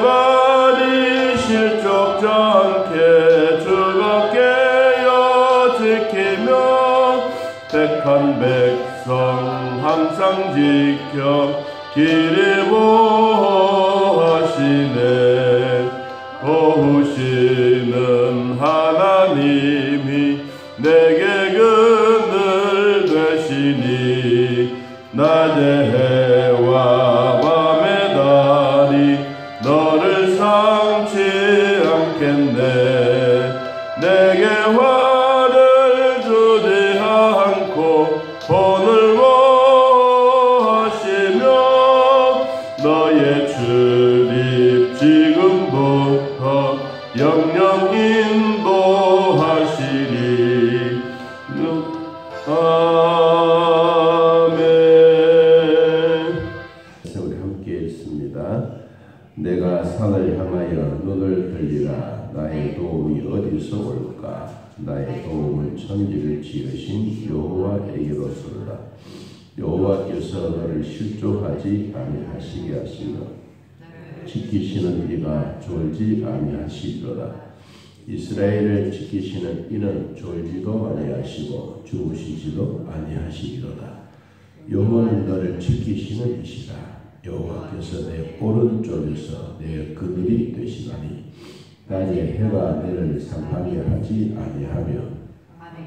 발이 실족지 않게 즐겁게여 지키며 택한 백성 항상 지켜 길을 보호하시네. 도우시는 하나님이 내게 그늘 되시니 낮의 해와 밤의 달이 너를 삼지 않겠네. 내게 화를 주지 않고 본을 보호하시며 너의 출입 지금부터 영영 인도하시리. 아멘. 우리 함께 읽습니다. 내가 산을 향하여 눈을 들리라. 나의 도움이 어디서 올까? 나의 도움은 천지를 지으신 여호와에게로소이다. 여호와께서 너를 실족하지 아니하시게 하시며 지키시는 이가 졸지 아니하시리로다. 이스라엘을 지키시는 이는 졸지도 아니하시고 주무시지도 아니하시리로다. 여호와는 너를 지키시는 이시라. 여호와께서 내 오른쪽에서 내 그늘이 되시나니 낮에 해가 너를 상하게 하지 아니하며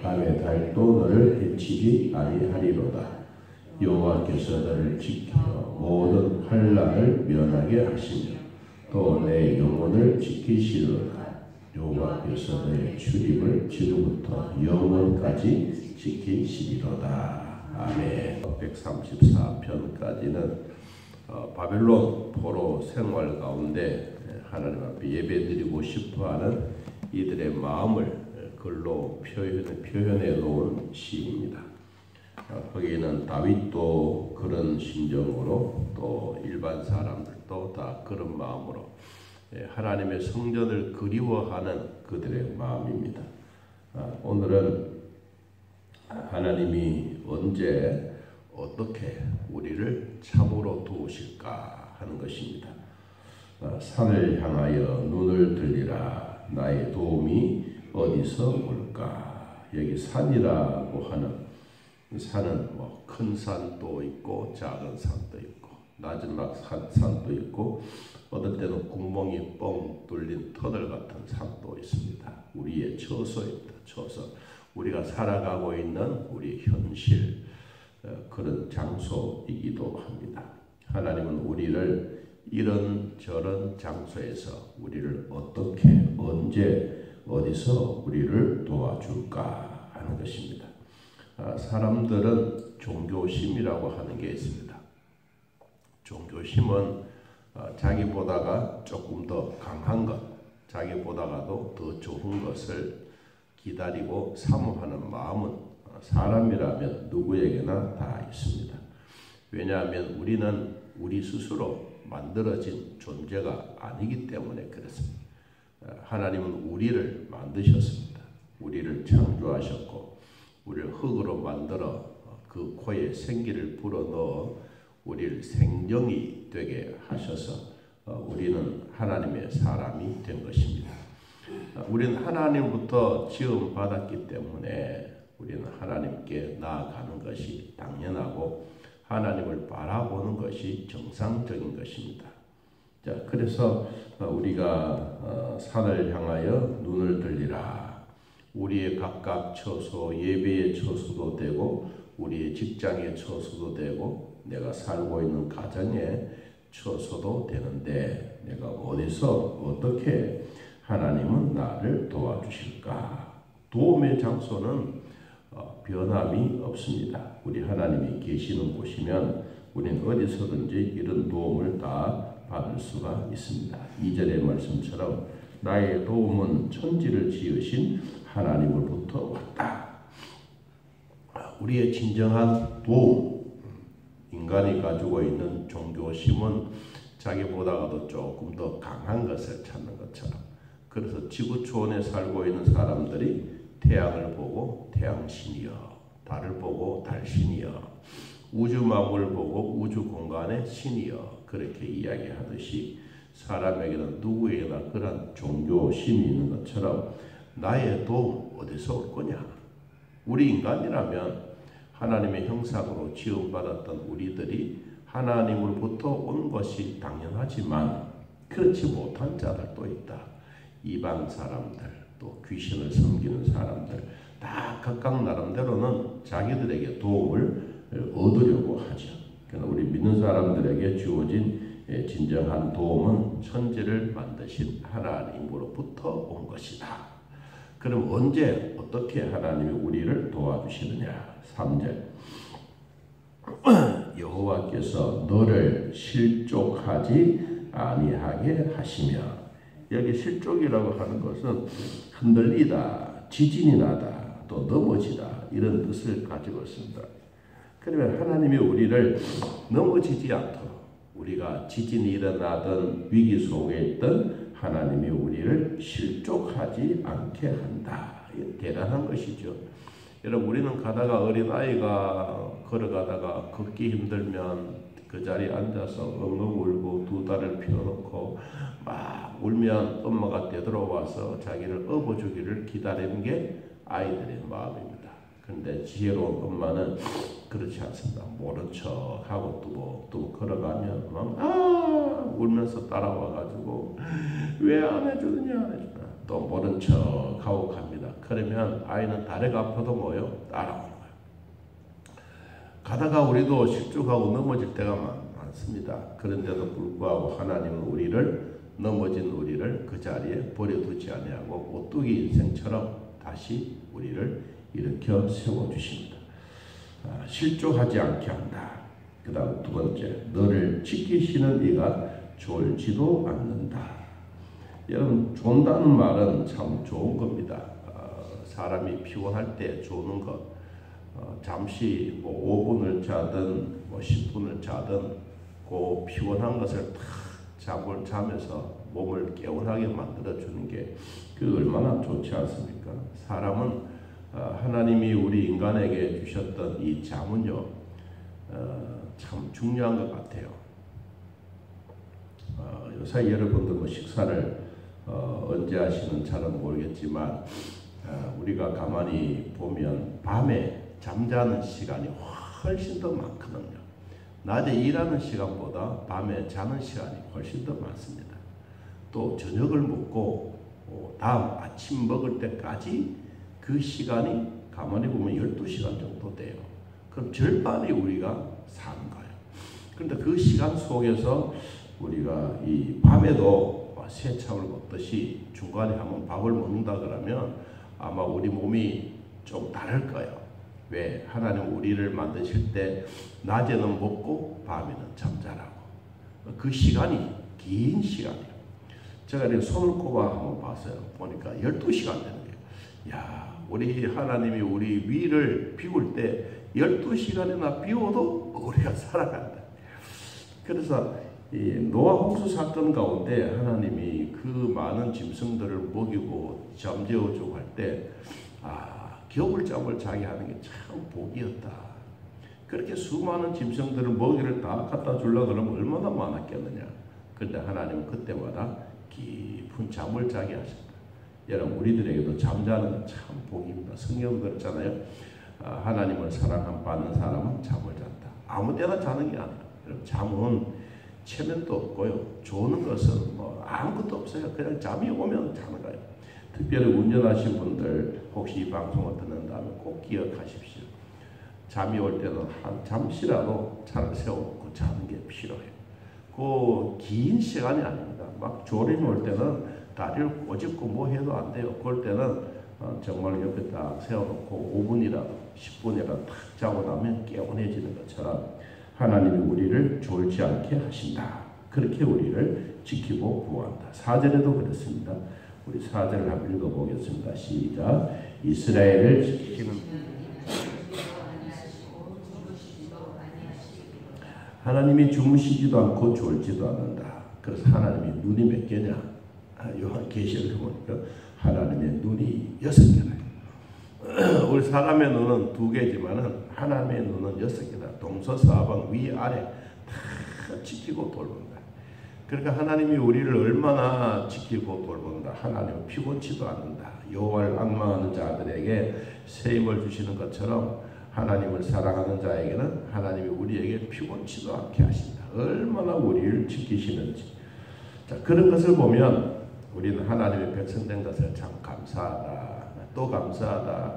밤에 달도 너를 해치지 아니하리로다. 여호와께서 너를 지켜 모든 환난을 면하게 하시며 또 내 영혼을 지키시리로다. 여호와께서 너의 출입을 지금부터 영원까지 지키시리로다. 아멘. 134편까지는 바벨론 포로 생활 가운데 하나님 앞에 예배드리고 싶어하는 이들의 마음을 글로 표현해 놓은 시입니다. 거기에는 다윗도 그런 심정으로 또 일반 사람들도 다 그런 마음으로 하나님의 성전을 그리워하는 그들의 마음입니다. 오늘은 하나님이 언제 어떻게 우리를 참으로 도우실까 하는 것입니다. 산을 향하여 눈을 들리라. 나의 도움이 어디서 올까? 여기 산이라고 하는 산은 큰 산도 있고 작은 산도 있고 낮은 산도 있고 어떨 때는 구멍이 뻥 뚫린 터널 같은 산도 있습니다. 우리의 처소입니다. 처소. 우리가 살아가고 있는 우리 현실 그런 장소이기도 합니다. 하나님은 우리를 이런저런 장소에서 우리를 어떻게 언제 어디서 우리를 도와줄까 하는 것입니다. 사람들은 종교심이라고 하는 게 있습니다. 종교심은 자기보다가 조금 더 강한 것, 자기보다가도 더 좋은 것을 기다리고 사모하는 마음은 사람이라면 누구에게나 다 있습니다. 왜냐하면 우리는 우리 스스로 만들어진 존재가 아니기 때문에 그렇습니다. 하나님은 우리를 만드셨습니다. 우리를 창조하셨고 우리를 흙으로 만들어 그 코에 생기를 불어넣어 우리를 생명이 되게 하셔서 우리는 하나님의 사람이 된 것입니다. 우리는 하나님부터 지음 받았기 때문에 우리는 하나님께 나아가는 것이 당연하고 하나님을 바라보는 것이 정상적인 것입니다. 자, 그래서 우리가 산을 향하여 눈을 들리라. 우리의 각각 처소, 예배의 처소도 되고 우리의 직장의 처소도 되고 내가 살고 있는 가정의 처소도 되는데 내가 어디서 어떻게 하나님은 나를 도와주실까? 도움의 장소는 변함이 없습니다. 우리 하나님이 계시는 곳이면 우리는 어디서든지 이런 도움을 다 받을 수가 있습니다. 2절의 말씀처럼 나의 도움은 천지를 지으신 하나님으로부터 왔다. 우리의 진정한 도움, 인간이 가지고 있는 종교심은 자기보다도 조금 더 강한 것을 찾는 것처럼 그래서 지구 초원에 살고 있는 사람들이 태양을 보고 태양신이여, 달을 보고 달신이여, 우주 만물을 보고 우주 공간의 신이여 그렇게 이야기하듯이 사람에게는 누구에게나 그런 종교심이 있는 것처럼 나의 도움 어디서 올 거냐? 우리 인간이라면 하나님의 형상으로 지음받았던 우리들이 하나님으로부터 온 것이 당연하지만 그렇지 못한 자들도 있다. 이방 사람들, 또 귀신을 섬기는 사람들, 다 각각 나름대로는 자기들에게 도움을 얻으려고 하죠. 그러나 우리 믿는 사람들에게 주어진 진정한 도움은 천지를 만드신 하나님으로부터 온 것이다. 그럼 언제 어떻게 하나님이 우리를 도와주시느냐? 3절 여호와께서 너를 실족하지 아니하게 하시며, 여기 실족이라고 하는 것은 흔들리다, 지진이 나다, 또 넘어지다 이런 뜻을 가지고 있습니다. 그러면 하나님이 우리를 넘어지지 않도록, 우리가 지진이 일어나던 위기 속에 있던 하나님이 우리를 실족하지 않게 한다. 대단한 것이죠. 여러분, 우리는 가다가 어린아이가 걸어가다가 걷기 힘들면 그 자리에 앉아서 엉엉 울고 두 다리를 펴놓고 막 울면 엄마가 되돌아와서 자기를 업어주기를 기다리는 게 아이들의 마음입니다. 그런데 지혜로운 엄마는 그렇지 않습니다. 모른 척하고 뚜벅뚜벅 걸어가면 막 울면서 따라와가지고 왜 안 해주느냐 안 해주나, 또 모른 척하고 갑니다. 그러면 아이는 다리가 아파도 뭐요? 따라오는 거예요. 가다가 우리도 실족하고 넘어질 때가 많습니다. 그런데도 불구하고 하나님은 우리를, 넘어진 우리를 그 자리에 버려두지 아니하고 오뚜기 인생처럼 다시 우리를 일으켜 세워주십니다. 실족하지 않게 한다. 그 다음 두 번째, 너를 지키시는 이가 졸지도 않는다. 여러분, 존다는 말은 참 좋은 겁니다. 사람이 피곤할 때 조는 것, 잠시 뭐 5분을 자든 뭐 10분을 자든 그 피곤한 것을 탁 잠을 자면서 몸을 개운하게 만들어주는 게 그 얼마나 좋지 않습니까? 사람은 하나님이 우리 인간에게 주셨던 이 잠은요, 참 중요한 것 같아요. 요새 여러분들 뭐 식사를 언제 하시는 잘은 모르겠지만 우리가 가만히 보면 밤에 잠자는 시간이 훨씬 더 많거든요. 낮에 일하는 시간보다 밤에 자는 시간이 훨씬 더 많습니다. 또 저녁을 먹고 다음 아침 먹을 때까지 그 시간이 가만히 보면 12시간 정도 돼요. 그럼 절반이 우리가 사는 거예요. 그런데 그 시간 속에서 우리가 이 밤에도 새참을 먹듯이 중간에 한번 밥을 먹는다 그러면 아마 우리 몸이 좀 다를 거예요. 왜? 하나님 우리를 만드실 때 낮에는 먹고 밤에는 잠자라고. 그 시간이 긴 시간이에요. 제가 이렇게 손을 꼽아 한번 봤어요. 보니까 12시간 되는 거예요. 야, 우리 하나님이 우리 위를 비울 때 12시간이나 비워도 우리가 살아간다. 그래서 이 노아 홍수 사건 가운데 하나님이 그 많은 짐승들을 먹이고 잠재워주고 할 때 겨울잠을 자게 하는 게 참 복이었다. 그렇게 수많은 짐승들을 먹이를 다 갖다 주려고 그러면 얼마나 많았겠느냐. 그런데 하나님은 그때마다 깊은 잠을 자게 하셨다. 여러분, 우리들에게도 잠자는 건 참 복입니다. 성경도 그렇잖아요. 하나님을 사랑받는 사람은 잠을 잔다. 아무 때나 자는 게 아니라, 여러분, 잠은 체면도 없고요. 조는 것은 뭐 아무것도 없어요. 그냥 잠이 오면 자는 거예요. 특별히 운전하신 분들 혹시 이 방송을 듣는 다음에 꼭 기억하십시오. 잠이 올 때는 잠시라도 차를 세워놓고 자는 게 필요해요. 그 긴 시간이 아닙니다. 막 졸음이 올 때는 다리를 꼬집고 뭐 해도 안 돼요. 그럴 때는 정말 옆에 딱 세워놓고 5분이라도 10분이라도 탁 자고 나면 개운해지는 것처럼 하나님이 우리를 졸지 않게 하신다. 그렇게 우리를 지키고 보호한다. 4절에도 그렇습니다. 우리 4절을 한번 읽어보겠습니다. 시작. 이스라엘을 지키는 하나님이 주무시지도 않고 졸지도 않는다. 그래서 하나님이 눈이 몇 개냐? 요한계시록을 보니까 하나님의 눈이 6개다. 우리 사람의 눈은 2개지만은 하나님의 눈은 6개다. 동서사방 위아래 다 지키고 돌본다. 그러니까 하나님이 우리를 얼마나 지키고 돌본다. 하나님은 피곤치도 않는다. 여호와를 앙망하는 자들에게 새 힘을 주시는 것처럼 하나님을 사랑하는 자에게는 하나님이 우리에게 피곤치도 않게 하신다. 얼마나 우리를 지키시는지. 자, 그런 것을 보면 우리는 하나님의 백성된 것을 참 감사하다. 또 감사하다.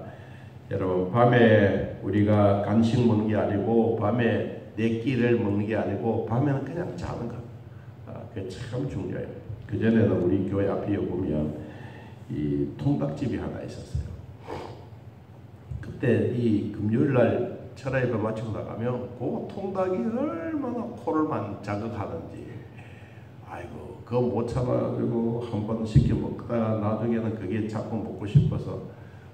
여러분, 밤에 우리가 간식 먹는 게 아니고 밤에 내 끼를 먹는 게 아니고 밤에는 그냥 자는 것. 그게 참 중요해요. 그전에는 우리 교회 앞에 보면 이 통닭집이 하나 있었어요. 그때 이 금요일날 철야예배 마치고 나가면 그 통닭이 얼마나 코를 자극하는지, 아이고 그거 못 참아가지고 한번 시켜 먹다가 나중에는 그게 자꾸 먹고 싶어서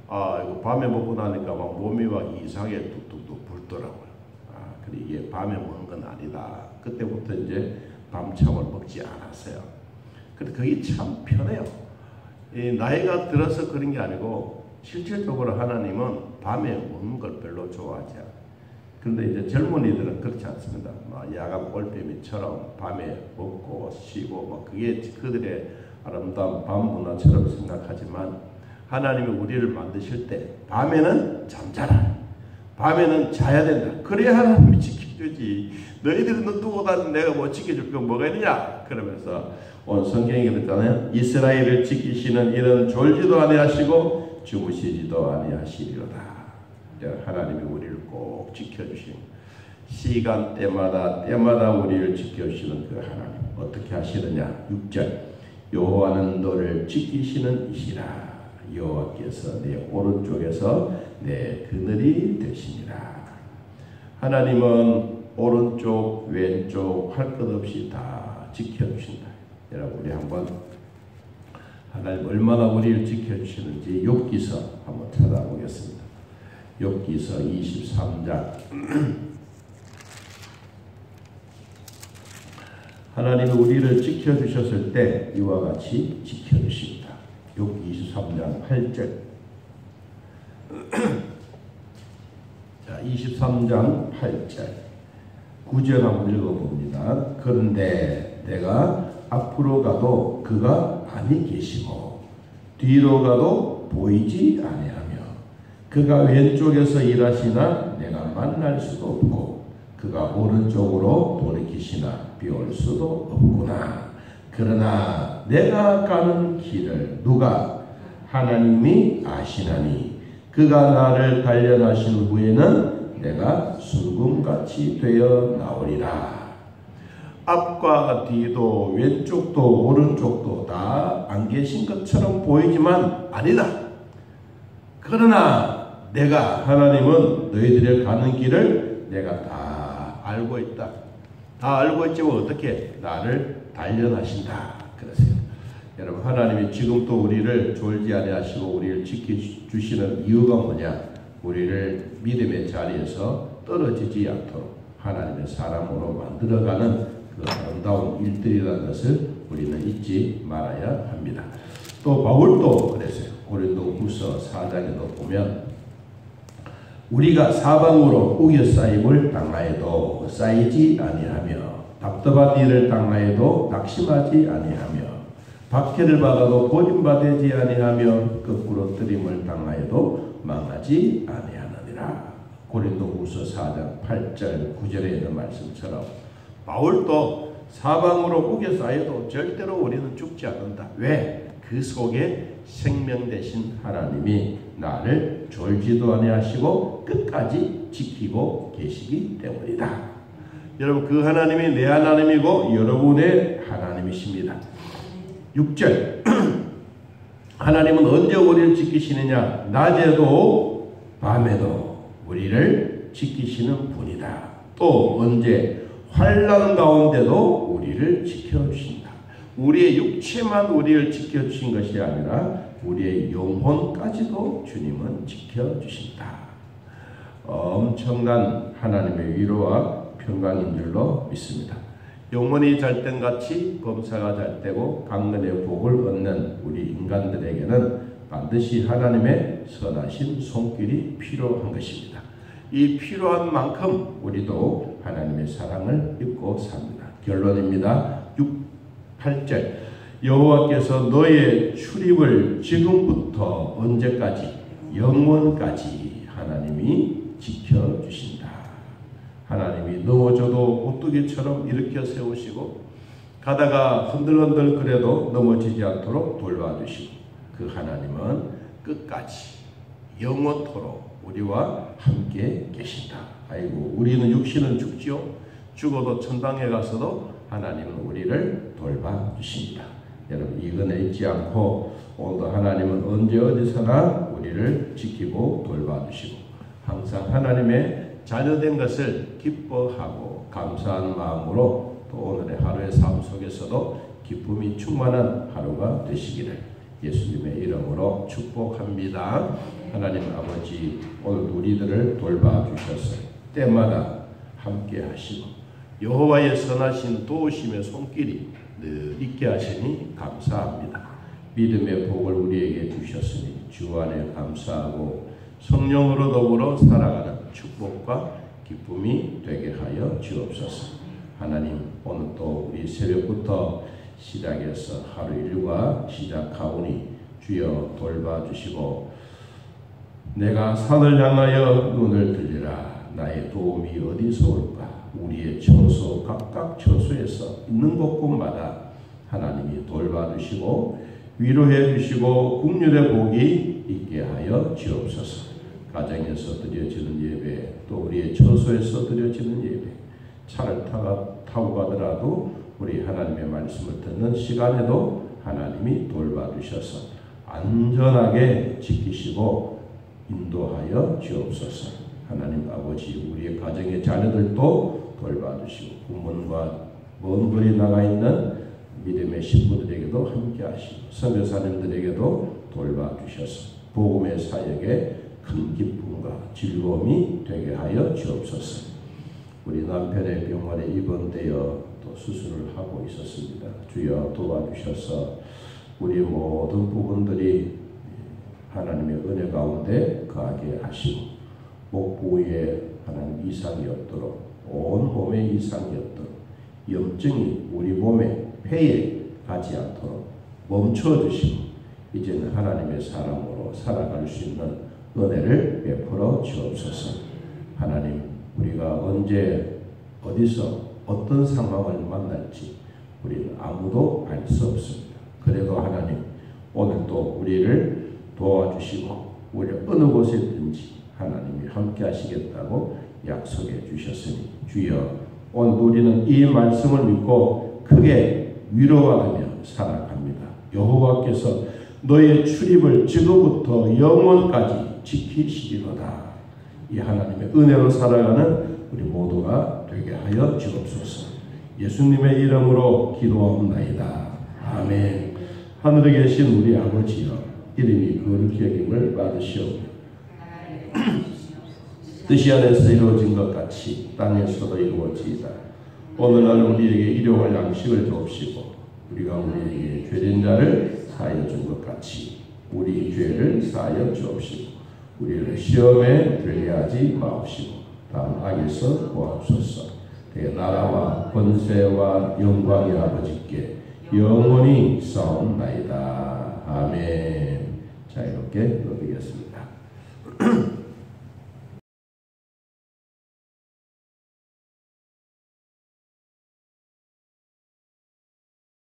이거 밤에 먹고 나니까 막 몸이 막 이상하게 뚝뚝뚝 불더라고요. 근데 이게 밤에 먹는 건 아니다. 그때부터 이제 밤참을 먹지 않았어요. 근데 그게 참 편해요. 이 나이가 들어서 그런 게 아니고 실질적으로 하나님은 밤에 먹는 걸 별로 좋아하지 않아요. 그런데 이제 젊은이들은 그렇지 않습니다. 야간 올빼미처럼 밤에 먹고 쉬고 그게 그들의 아름다운 밤 문화처럼 생각하지만 하나님이 우리를 만드실 때 밤에는 잠자라. 밤에는 자야 된다. 그래야 하나님이 지켜주지. 너희들은 눈 뜨고 다니는 내가 못 지켜줄 건 뭐가 있느냐. 그러면서 오늘 성경에 그랬잖아요. 이스라엘을 지키시는 이는 졸지도 아니하시고 주무시지도 아니하시리로다. 하나님이 우리를 꼭 지켜주신 시간대마다 우리를 지켜주시는 그 하나님 어떻게 하시느냐. 6절 여호와는 너를 지키시는 이시라. 여호와께서 내 오른쪽에서 내 그늘이 되시니라. 하나님은 오른쪽 왼쪽 할 것 없이 다 지켜주신다. 여러분 우리 한번 하나님 얼마나 우리를 지켜주시는지 욥기서 한번 찾아보겠습니다. 욥기서 23장 하나님이 우리를 지켜주셨을 때 이와 같이 지켜주십니다. 욥기 23장 8절 자 23장 8절 9절 한번 읽어봅니다. 그런데 내가 앞으로 가도 그가 아니 계시고 뒤로 가도 보이지 아니하며 그가 왼쪽에서 일하시나 내가 만날 수도 없고 그가 오른쪽으로 돌이키시나 비올 수도 없구나. 그러나 내가 가는 길을 누가 하나님이 아시나니 그가 나를 단련하신 후에는 내가 순금같이 되어 나오리라. 앞과 뒤도 왼쪽도 오른쪽도 다 안 계신 것처럼 보이지만 아니다. 그러나 내가 하나님은 너희들의 가는 길을 내가 다 알고 있다. 다 알고 있지만 어떻게 나를 단련하신다. 그러세요. 여러분 하나님이 지금도 우리를 졸지 아니하시고 우리를 지켜주시는 이유가 뭐냐. 우리를 믿음의 자리에서 떨어지지 않도록 하나님의 사람으로 만들어가는 그 아름다운 일들이라는 것을 우리는 잊지 말아야 합니다. 또 바울도 그랬어요. 고린도후서 4장에도 보면 우리가 사방으로 우겨싸임을 당하여도 쌓이지 아니하며 답답한 일을 당하여도 낙심하지 아니하며 박해를 받아도 버림받지 아니하며 거꾸로 뜨림을 당하여도 망하지 아니하느니라. 고린도후서 4장 8절 9절에 있는 말씀처럼 바울도 사방으로 우겨 쌓여도 절대로 우리는 죽지 않는다. 왜? 그 속에 생명 되신 하나님이 나를 졸지도 아니하시고 끝까지 지키고 계시기 때문이다. 여러분 그 하나님이 내 하나님이고 여러분의 하나님이십니다. 6절 하나님은 언제 우리를 지키시느냐. 낮에도 밤에도 우리를 지키시는 분이다. 또 언제 환난 가운데도 우리를 지켜주신다. 우리의 육체만 우리를 지켜주신 것이 아니라 우리의 영혼까지도 주님은 지켜주신다. 엄청난 하나님의 위로와 평강인 줄로 믿습니다. 영혼이 잘 땐 같이 범사가 잘 되고 강건의 복을 얻는 우리 인간들에게는 반드시 하나님의 선하신 손길이 필요한 것입니다. 이 필요한 만큼 우리도 하나님의 사랑을 입고 삽니다. 결론입니다. 8절 여호와께서 너의 출입을 지금부터 언제까지 영원까지 하나님이 지켜주신다. 하나님이 넘어져도 오뚜기처럼 일으켜 세우시고 가다가 흔들흔들 그래도 넘어지지 않도록 돌봐주시고 그 하나님은 끝까지 영원토록 우리와 함께 계신다. 아이고 우리는 육신은 죽지요. 죽어도 천당에 가서도 하나님은 우리를 돌봐주십니다. 여러분 이 은혜 잊지 않고 오늘도 하나님은 언제 어디서나 우리를 지키고 돌봐주시고 항상 하나님의 자녀된 것을 기뻐하고 감사하는 마음으로 또 오늘의 하루의 삶 속에서도 기쁨이 충만한 하루가 되시기를 예수님의 이름으로 축복합니다. 하나님 아버지 오늘 우리들을 돌봐주셔서 때마다 함께 하시고 여호와의 선하신 도우심의 손길이 늘 있게 하시니 감사합니다. 믿음의 복을 우리에게 주셨으니 주 안에 감사하고 성령으로 더불어 살아가는 축복과 기쁨이 되게 하여 주옵소서. 하나님 오늘 또 우리 새벽부터 시작해서 하루 일과 시작하오니 주여 돌봐주시고 내가 산을 향하여 눈을 들리라. 나의 도움이 어디서 올까? 우리의 처소 각각 처소에서 있는 곳곳마다 하나님이 돌봐주시고 위로해 주시고 국률의 복이 있게 하여 주옵소서. 가정에서 드려지는 예배 또 우리의 처소에서 드려지는 예배 차를 타고 가더라도 우리 하나님의 말씀을 듣는 시간에도 하나님이 돌봐주셔서 안전하게 지키시고 인도하여 주옵소서. 하나님 아버지 우리의 가정의 자녀들도 돌봐주시고 부모님과 먼 거리 나가 있는 믿음의 신부들에게도 함께 하시고 선교사님들에게도 돌봐주셔서 복음의 사역에 큰 기쁨과 즐거움이 되게 하여 주옵소서. 우리 남편의 병원에 입원되어 또 수술을 하고 있었습니다. 주여 도와주셔서 우리 모든 부분들이 하나님의 은혜 가운데 거하게 하시고 목 부위에 하나님 이상이 없도록 온 몸에 이상이 없도록 염증이 우리 몸에 폐에 가지 않도록 멈춰주시고 이제는 하나님의 사람으로 살아갈 수 있는 은혜를 베풀어 주옵소서. 하나님 우리가 언제 어디서 어떤 상황을 만날지 우리는 아무도 알 수 없습니다. 그래도 하나님 오늘도 우리를 도와주시고 우리를 어느 곳에 있든지 하나님이 함께 하시겠다고 약속해 주셨으니 주여 오늘 우리는 이 말씀을 믿고 크게 위로받으며 살아갑니다. 여호와께서 너의 출입을 지금부터 영원까지 지키시리로다. 이 하나님의 은혜로 살아가는 우리 모두가 되게 하여 주옵소서. 예수님의 이름으로 기도하옵나이다. 아멘. 하늘에 계신 우리 아버지여 이름이 거룩히 여김을 받으시옵고 뜻이 안에서 이루어진 것 같이 땅에서도 이루어지이다. 오늘날 우리에게 일용할 양식을 주옵시고 우리가 우리에게 죄된 자를 사하여 준 것 같이 우리 죄를 사하여 주옵시고 우리를 시험에 들게 하지 마옵시고 다음 악에서 구하옵소서. 나라와 권세와 영광이 아버지께 영원히 싸움나이다. 아멘.